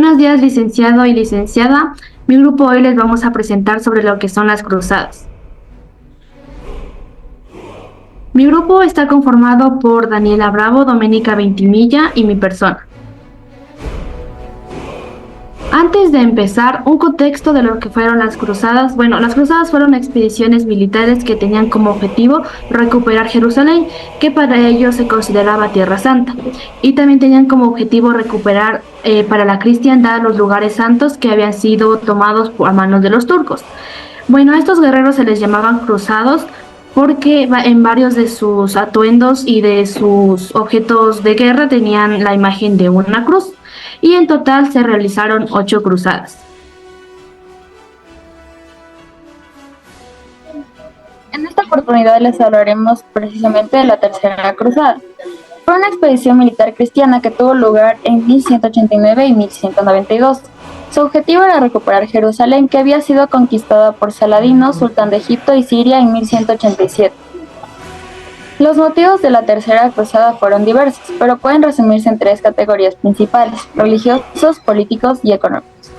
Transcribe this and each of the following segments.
Buenos días, licenciado y licenciada. Mi grupo hoy les vamos a presentar sobre lo que son las cruzadas. Mi grupo está conformado por Daniela Bravo, Doménica Ventimilla y mi persona. Antes de empezar, un contexto de lo que fueron las cruzadas. Bueno, las cruzadas fueron expediciones militares que tenían como objetivo recuperar Jerusalén, que para ellos se consideraba Tierra Santa, y también tenían como objetivo recuperar para la cristiandad los lugares santos que habían sido tomados a manos de los turcos. Bueno, a estos guerreros se les llamaban cruzados porque en varios de sus atuendos y de sus objetos de guerra tenían la imagen de una cruz, y en total se realizaron 8 cruzadas. En esta oportunidad les hablaremos precisamente de la Tercera Cruzada. Fue una expedición militar cristiana que tuvo lugar en 1189 y 1192. Su objetivo era recuperar Jerusalén, que había sido conquistada por Saladino, sultán de Egipto y Siria en 1187. Los motivos de la Tercera Cruzada fueron diversos, pero pueden resumirse en 3 categorías principales: religiosos, políticos y económicos.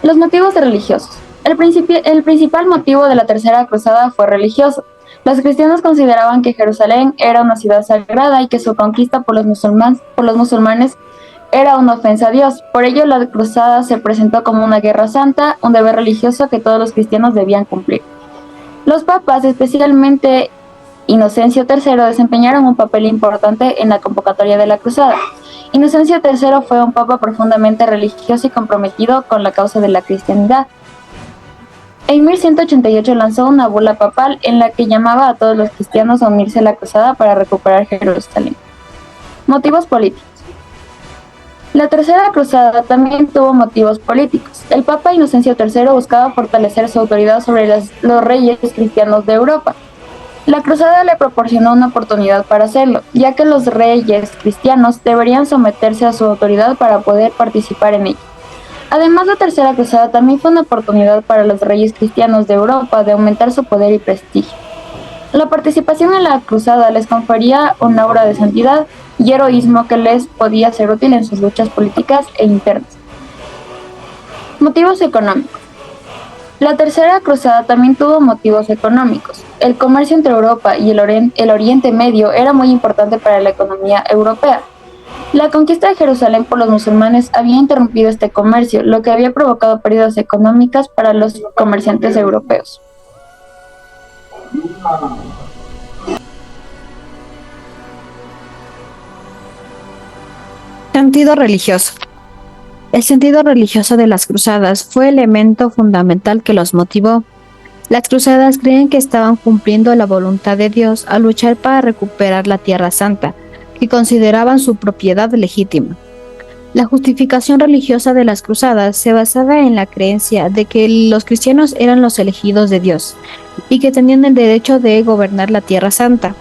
Los motivos de religiosos. El principal motivo de la Tercera Cruzada fue religioso. Los cristianos consideraban que Jerusalén era una ciudad sagrada y que su conquista por los musulmanes era una ofensa a Dios. Por ello, la cruzada se presentó como una guerra santa, un deber religioso que todos los cristianos debían cumplir. Los papas, especialmente Inocencio III, desempeñaron un papel importante en la convocatoria de la cruzada. Inocencio III fue un papa profundamente religioso y comprometido con la causa de la cristianidad. En 1188 lanzó una bula papal en la que llamaba a todos los cristianos a unirse a la cruzada para recuperar Jerusalén. Motivos políticos. La Tercera Cruzada también tuvo motivos políticos. El Papa Inocencio III buscaba fortalecer su autoridad sobre los reyes cristianos de Europa. La cruzada le proporcionó una oportunidad para hacerlo, ya que los reyes cristianos deberían someterse a su autoridad para poder participar en ella. Además, la Tercera Cruzada también fue una oportunidad para los reyes cristianos de Europa de aumentar su poder y prestigio. La participación en la cruzada les confería un aura de santidad y heroísmo que les podía ser útil en sus luchas políticas e internas. Motivos económicos. La Tercera Cruzada también tuvo motivos económicos. El comercio entre Europa y el Oriente Medio era muy importante para la economía europea. La conquista de Jerusalén por los musulmanes había interrumpido este comercio, lo que había provocado pérdidas económicas para los comerciantes europeos. Sentido religioso. El sentido religioso de las cruzadas fue el elemento fundamental que los motivó. Las cruzadas creían que estaban cumpliendo la voluntad de Dios al luchar para recuperar la Tierra Santa, que consideraban su propiedad legítima. La justificación religiosa de las cruzadas se basaba en la creencia de que los cristianos eran los elegidos de Dios y que tenían el derecho de gobernar la Tierra Santa.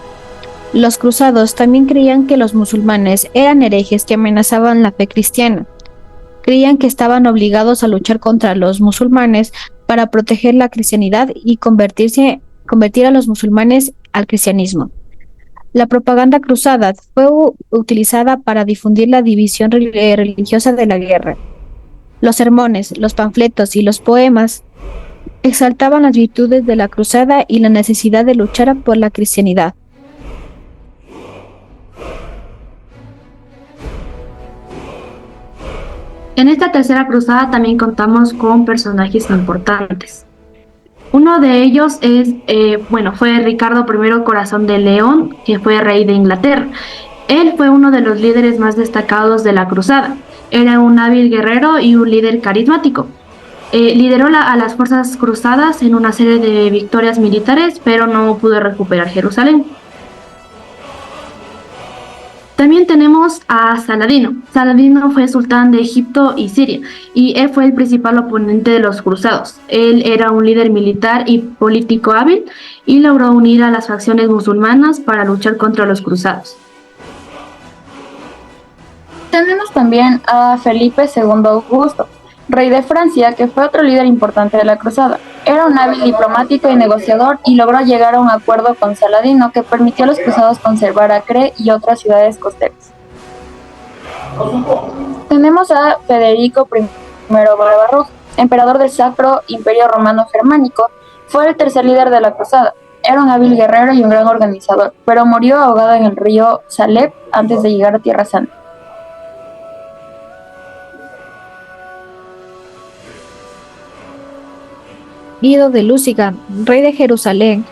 Los cruzados también creían que los musulmanes eran herejes que amenazaban la fe cristiana. Creían que estaban obligados a luchar contra los musulmanes para proteger la cristianidad y convertir a los musulmanes al cristianismo. La propaganda cruzada fue utilizada para difundir la división religiosa de la guerra. Los sermones, los panfletos y los poemas exaltaban las virtudes de la cruzada y la necesidad de luchar por la cristianidad. En esta Tercera Cruzada también contamos con personajes importantes. Uno de ellos fue Ricardo I Corazón de León, que fue rey de Inglaterra. Él fue uno de los líderes más destacados de la cruzada. Era un hábil guerrero y un líder carismático. Lideró a las fuerzas cruzadas en una serie de victorias militares, pero no pudo recuperar Jerusalén. También tenemos a Saladino. Saladino fue sultán de Egipto y Siria, y él fue el principal oponente de los cruzados. Él era un líder militar y político hábil y logró unir a las facciones musulmanas para luchar contra los cruzados. Tenemos también a Felipe II Augusto, rey de Francia, que fue otro líder importante de la cruzada. Era un hábil diplomático y negociador y logró llegar a un acuerdo con Saladino que permitió a los cruzados conservar Acre y otras ciudades costeras. Tenemos a Federico I Barbarroja, emperador del Sacro Imperio Romano Germánico. Fue el tercer líder de la cruzada. Era un hábil guerrero y un gran organizador, pero murió ahogado en el río Salep antes de llegar a Tierra Santa. Guido de Lusignan, rey de Jerusalén,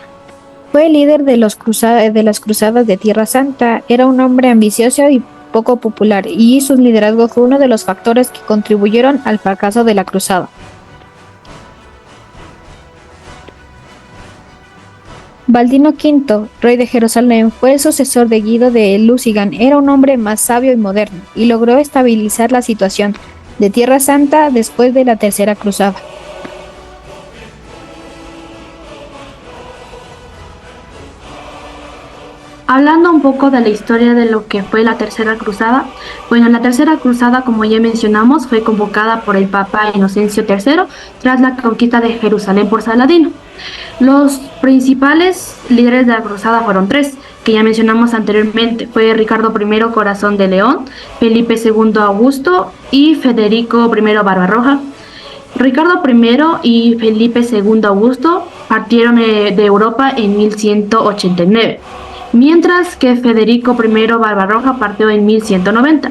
fue el líder de las cruzadas de Tierra Santa. Era un hombre ambicioso y poco popular, y su liderazgo fue uno de los factores que contribuyeron al fracaso de la cruzada. Baldino V, rey de Jerusalén, fue el sucesor de Guido de Lusignan. Era un hombre más sabio y moderno, y logró estabilizar la situación de Tierra Santa después de la Tercera Cruzada. Hablando un poco de la historia de lo que fue la Tercera Cruzada, bueno, la Tercera Cruzada, como ya mencionamos, fue convocada por el Papa Inocencio III tras la conquista de Jerusalén por Saladino. Los principales líderes de la cruzada fueron tres, que ya mencionamos anteriormente. Fue Ricardo I Corazón de León, Felipe II Augusto y Federico I Barbarroja. Ricardo I y Felipe II Augusto partieron de Europa en 1189, mientras que Federico I Barbarroja partió en 1190.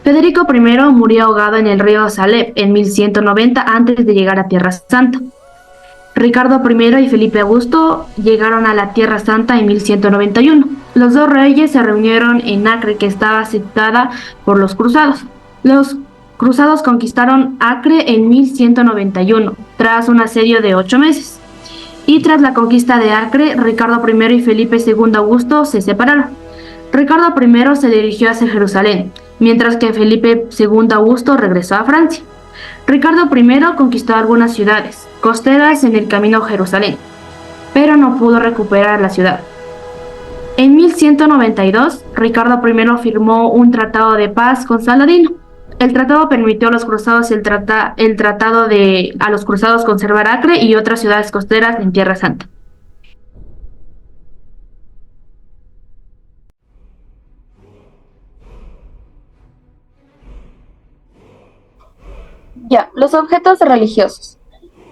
Federico I murió ahogado en el río Salep en 1190 antes de llegar a Tierra Santa. Ricardo I y Felipe Augusto llegaron a la Tierra Santa en 1191. Los dos reyes se reunieron en Acre, que estaba aceptada por los cruzados. Los cruzados conquistaron Acre en 1191, tras un asedio de 8 meses. Y tras la conquista de Acre, Ricardo I y Felipe II Augusto se separaron. Ricardo I se dirigió hacia Jerusalén, mientras que Felipe II Augusto regresó a Francia. Ricardo I conquistó algunas ciudades costeras en el camino a Jerusalén, pero no pudo recuperar la ciudad. En 1192, Ricardo I firmó un tratado de paz con Saladino. El tratado permitió a los cruzados a los cruzados conservar Acre y otras ciudades costeras en Tierra Santa. Ya, los objetos religiosos.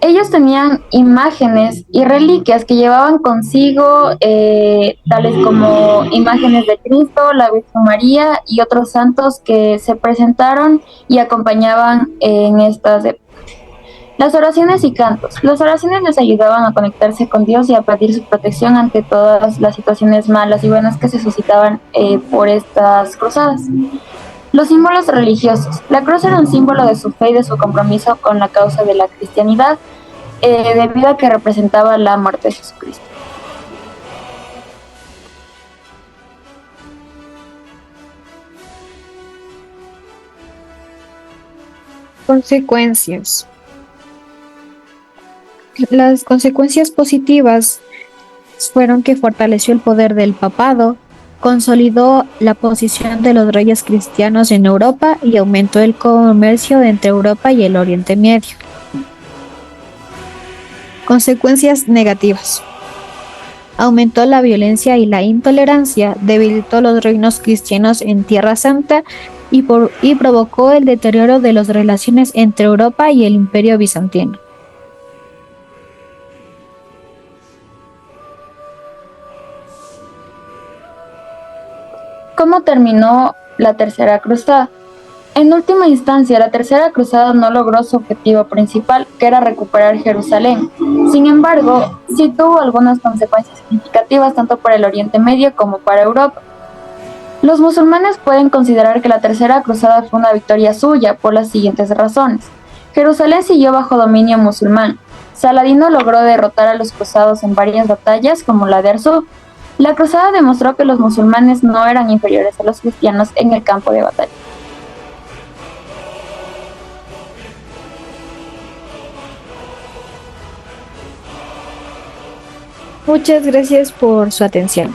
Ellos tenían imágenes y reliquias que llevaban consigo, tales como imágenes de Cristo, la Virgen María y otros santos que se presentaron y acompañaban en estas épocas. Las oraciones y cantos. Las oraciones les ayudaban a conectarse con Dios y a pedir su protección ante todas las situaciones malas y buenas que se suscitaban por estas cruzadas. Los símbolos religiosos. La cruz era un símbolo de su fe y de su compromiso con la causa de la cristianidad, debido a que representaba la muerte de Jesucristo. Consecuencias. Las consecuencias positivas fueron que fortaleció el poder del papado, consolidó la posición de los reyes cristianos en Europa y aumentó el comercio entre Europa y el Oriente Medio. Consecuencias negativas. Aumentó la violencia y la intolerancia, debilitó los reinos cristianos en Tierra Santa y provocó el deterioro de las relaciones entre Europa y el Imperio Bizantino. ¿Cómo terminó la Tercera Cruzada? En última instancia, la Tercera Cruzada no logró su objetivo principal, que era recuperar Jerusalén. Sin embargo, sí tuvo algunas consecuencias significativas tanto para el Oriente Medio como para Europa. Los musulmanes pueden considerar que la Tercera Cruzada fue una victoria suya por las siguientes razones. Jerusalén siguió bajo dominio musulmán. Saladino logró derrotar a los cruzados en varias batallas, como la de Arsuf. La cruzada demostró que los musulmanes no eran inferiores a los cristianos en el campo de batalla. Muchas gracias por su atención.